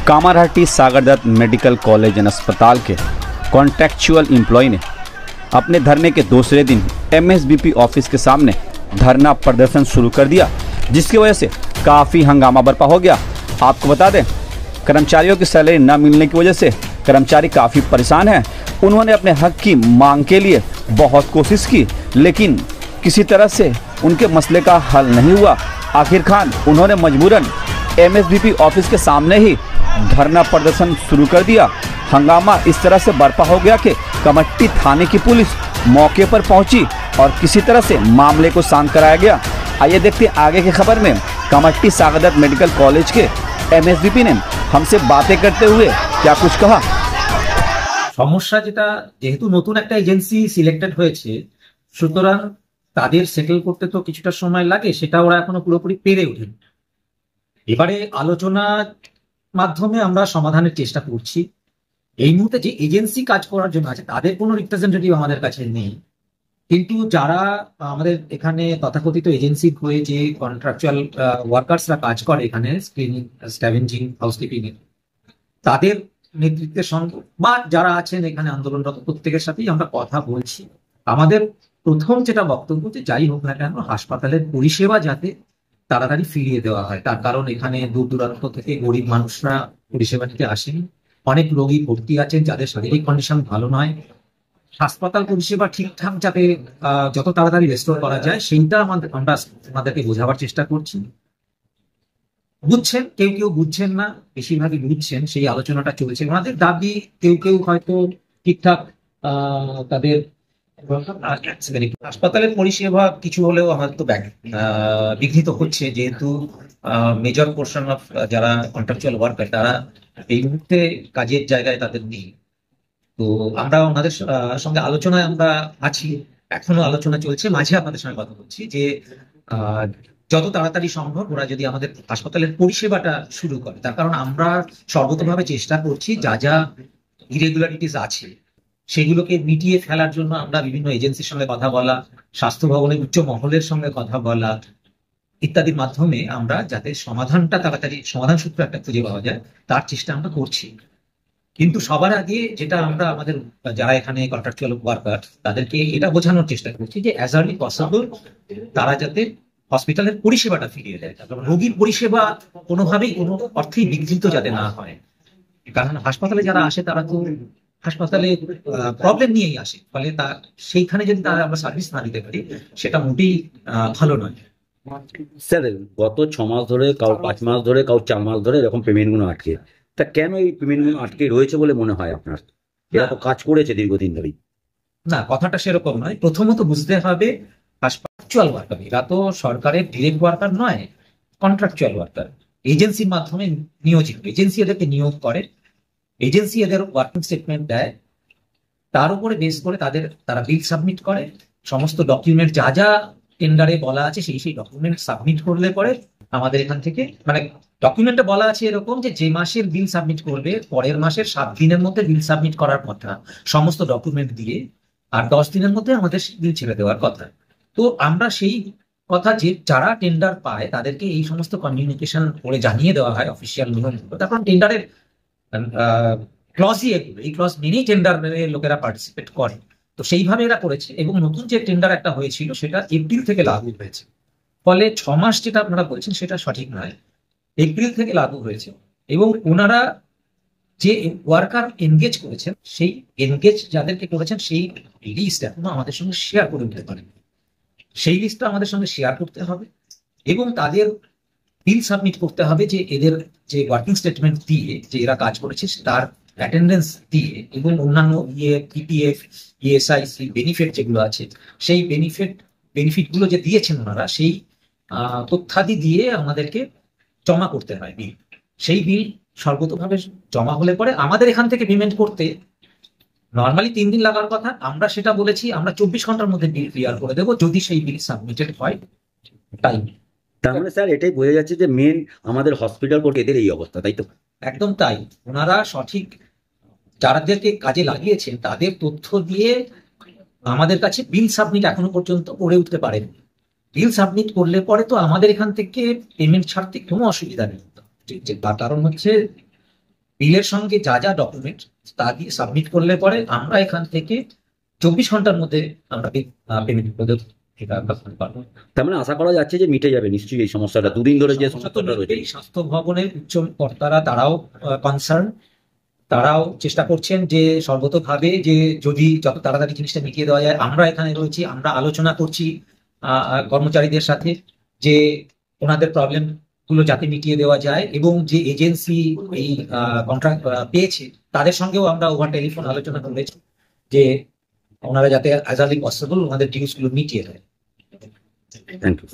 कामारहट्टी Sagardatta medical college and अस्पताल के contractual employ ने अपने धरने के दूसरे दिन एमएसबीपी ऑफिस के सामने धरना प्रदर्शन शुरू कर दिया, जिसकी वजह से काफ़ी हंगामा बरपा हो गया। आपको बता दें, कर्मचारियों की सैलरी न मिलने की वजह से कर्मचारी काफ़ी परेशान हैं। उन्होंने अपने हक की मांग के लिए बहुत कोशिश की, लेकिन किसी तरह से उनके मसले का हल नहीं हुआ। आखिरकार उन्होंने मजबूरन एमएसबीपी ऑफिस के सामने ही धरना प्रदर्शन शुरू कर दिया। हंगामा इस तरह से बरपा हो गया कि कमट्टी थाने की पुलिस मौके पर पहुंची और किसी तरह से मामले को शांत कराया गया। आइए देखते हैं आगे की खबर में। कमट्टी सागरदत्त मेडिकल कॉलेज के एमएसबीपी ने हमसे बातें करते हुए क्या कुछ कहा। সমস্যা যেটা, যেহেতু নতুন একটা এজেন্সি সিলেক্টেড হয়েছে, সুতরাং তাদের সেটেল করতে তো কিছুটা সময় লাগে, সেটা ওরা এখনো পুরোপুরি পেরে ওঠেনি। এবারে আলোচনার মাধ্যমে আমরা সমাধানের চেষ্টা করছি। এই মুহূর্তে যে এজেন্সি কাজ করার জন্য আছে তাদের কোনো রিপ্রেজেন্টেটিভ আমাদের কাছে নেই, কিন্তু যারা আমাদের এখানে তথাকথিত এজেন্সি হয়ে যে কন্ট্রাকচুয়াল ওয়ার্কার্সরা কাজ করে এখানে ক্লিনিং, স্ক্যাভেঞ্জিং, হাউসকিপিং এর, তাদের নেতৃত্বের সঙ্গে বা যারা আছেন এখানে আন্দোলনরত প্রত্যেকের সাথেই আমরা কথা বলছি। আমাদের প্রথম যেটা বক্তব্য, যে যাই হোক না কেন হাসপাতালের পরিষেবা যাতে তাড়াতাড়ি ফিরিয়ে দেওয়া হয়, তার কারণ এখানে দূর দূরান্ত থেকে গরিব মানুষরা পরিষেবা নিতে আসেন। অনেক রোগী ভর্তি আছেন যাদের শারীরিক কন্ডিশন ভালো নয়। হাসপাতাল পরিষেবা ঠিকঠাক যাতে যত তাড়াতাড়ি রেস্টোর করা যায় সেইটা আমরা আমাদেরকে বোঝাবার চেষ্টা করছি। বুঝছেন, কেউ কেউ বুঝছেন না, বেশিরভাগই বুঝছেন। সেই আলোচনাটা চলছে। আমাদের দাবি কেউ কেউ হয়তো ঠিকঠাক তাদের হাসপাতালের পরিষেবা কিছু হলেও আমাদের তো বিঘ্নিত হচ্ছে, যেহেতু মেজর পোর্শন অফ যারা কন্ট্রাকচুয়াল ওয়ার্কার তারা এই মুহূর্তে কাজের জায়গায় তাদের নেই। তো আমরা ওনাদের সঙ্গে আলোচনায় আমরা আছি, এখনো আলোচনা চলছে। মাঝে আপনাদের সঙ্গে কথা বলছি যে যত তাড়াতাড়ি সম্ভব ওরা যদি আমাদের হাসপাতালের পরিষেবাটা শুরু করে, তার কারণ আমরা সর্বতভাবে চেষ্টা করছি যা যা ইরেগুলারিটিস আছে সেগুলোকে মিটিয়ে ফেলার জন্য আমরা বিভিন্ন এজেন্সির সঙ্গে কথা বলা, স্বাস্থ্য ভবনের উচ্চ মহলের সঙ্গে কথা বলা ইত্যাদির মাধ্যমে আমরা যাতে সমাধানটা তাড়াতাড়ি সমাধান সূত্র একটা খুঁজে পাওয়া যায় তার চেষ্টা আমরা করছি। কিন্তু সবার আগে যেটা আমরা আমাদের যারা এখানে কন্ট্রাকচুয়াল ওয়ার্কার তাদেরকে এটা বোঝানোর চেষ্টা করছি যে অ্যাজ আর্লি পসিবল তারা যাতে হসপিটালের পরিষেবাটা ফিরিয়ে দেয়, কারণ রোগীর পরিষেবা কোনোভাবেই কোনো অর্থেই বিঘ্নিত যাতে না হয়। কারণ হাসপাতালে যারা আসে তারা তো হাসপাতালে প্রবলেম নিয়েই আসে, ফলে তা সেইখানে যদি তারা আমরা সার্ভিস না দিতে পারি সেটা মোটেই ভালো নয়। স্যার, গত 6 মাস ধরে, কাউ 5 মাস ধরে, কাউ 4 মাস ধরে এরকম পেমেন্টগুলো আটকে, তা কেন এই পেমেন্টগুলো আটকে রয়েছে বলে মনে হয় আপনার? এরা তো কাজ করেছে দীর্ঘদিন ধরেই। না, কথাটা সেরকম নয়। প্রথমত বুঝতে হবে কন্ট্রাকচুয়াল ওয়ার্কার, এরা তো সরকারের ডিরেক্ট ওয়ার্কার নয়, কন্ট্রাকচুয়াল ওয়ার্কার। এজেন্সির মাধ্যমে নিয়োজিত, এজেন্সি এদেরকে নিয়োগ করে, এজেন্সি এদের ওয়ার্কিং স্টেটমেন্ট দেয়, তার উপরে বেস করে তারা বিল সাবমিট করে। সমস্ত ডকুমেন্ট যা যা টেন্ডারে বলা আছে সেই ডকুমেন্ট সাবমিট করলে পরে আমাদের এখান থেকে, মানে ডকুমেন্টে বলা আছে এরকম যে মাসের বিল সাবমিট করবে পরের মাসের 7 দিনের মধ্যে বিল সাবমিট করার কথা সমস্ত ডকুমেন্ট দিয়ে, আর 10 দিনের মধ্যে আমাদের বিল ছেড়ে দেওয়ার কথা। তো আমরা সেই কথা যে যারা টেন্ডার পায় তাদেরকে এই সমস্ত কমিউনিকেশন করে জানিয়ে দেওয়া হয় অফিসিয়াল নিয়মগুলো। তারপর টেন্ডারের ক্লজই এগুলো, এই ক্লজ মেনেই টেন্ডারের লোকেরা পার্টিসিপেট করে। তো সেইভাবে এরা করেছে, এবং নতুন যে টেন্ডার একটা হয়েছিল সেটা এপ্রিল থেকে লাগু হয়েছে। ফলে 6 মাস যেটা আপনারা বলছেন সেটা সঠিক নয়, এপ্রিল থেকে লাগু হয়েছে। এবং ওনারা যে ওয়ার্কার এনগেজ করেছেন, সেই এনগেজ যাদেরকে করেছেন সেই লিস্ট এখনো আমাদের সঙ্গে শেয়ার করে দিতে পারেন। সেই লিস্টটা আমাদের সঙ্গে শেয়ার করতে হবে এবং তাদের বিল সাবমিট করতে হবে, যে এদের যে ওয়ার্কিং স্টেটমেন্ট দিয়ে যে এরা কাজ করেছে তার অ্যাটেন্ডেন্স দিয়ে, এবং অন্যান্য পিপিএফ, ইএসআইসি বেনিফিট যেগুলো আছে সেই বেনিফিটগুলো যে দিয়েছেন ওনারা, সেই তথ্যাদি দিয়ে আমাদেরকে জমা করতে হয় বিল। সেই বিল সর্বতভাবে জমা হলে পরে আমাদের এখান থেকে পেমেন্ট করতে নর্মালি 3 দিন লাগার কথা, আমরা সেটা বলেছি আমরা 24 ঘন্টার মধ্যে বিল ক্লিয়ার করে দেবো যদি সেই বিল সাবমিটেড হয় টাইম। তার মানে স্যার এটাই বোঝা যাচ্ছে যে মেন আমাদের হসপিটাল কোর্ট এদের এই অবস্থা, তাই তো? একদম তাই। ওনারা সঠিক যাদেরকে কাজে লাগিয়েছেন তাদের তথ্য দিয়ে আমাদের কাছে বিল সাবমিট এখনো পর্যন্ত করে উঠতে পারেন। বিল সাবমিট করলে পরে তো আমাদের এখান থেকে পেমেন্ট ছাড়তে কোনো অসুবিধা নেই। তার কারণ হচ্ছে বিলের সঙ্গে যা যা ডকুমেন্ট তা দিয়ে সাবমিট করলে পরে আমরা এখান থেকে 24 ঘন্টার মধ্যে আমরা পেমেন্ট করতে পারবো। তার মানে আশা করা যাচ্ছে যে মিটে যাবে নিশ্চয়ই এই সমস্যাটা, দুদিন ধরে যে সমস্যাটা রয়েছে। এই স্বাস্থ্য ভবনের উচ্চ কর্তারা তারাও কনসার্ন, তারাও চেষ্টা করছেন যে সর্বতভাবে যে যদি যত তাড়াতাড়ি জিনিসটা মিটিয়ে দেওয়া যায়। আমরা এখানে রয়েছি, আমরা আলোচনা করছি কর্মচারীদের সাথে যে ওনাদের প্রবলেম গুলো যাতে মিটিয়ে দেওয়া যায়, এবং যে এজেন্সি এই কন্ট্রাক্ট পেয়েছে তাদের সঙ্গেও আমরা ওভার টেলিফোন আলোচনা করেছি যে ওনারা যাতে অ্যাজ আর্লি পসিবল ওনাদের ডিউস গুলো মিটিয়ে দেয়। Thank you.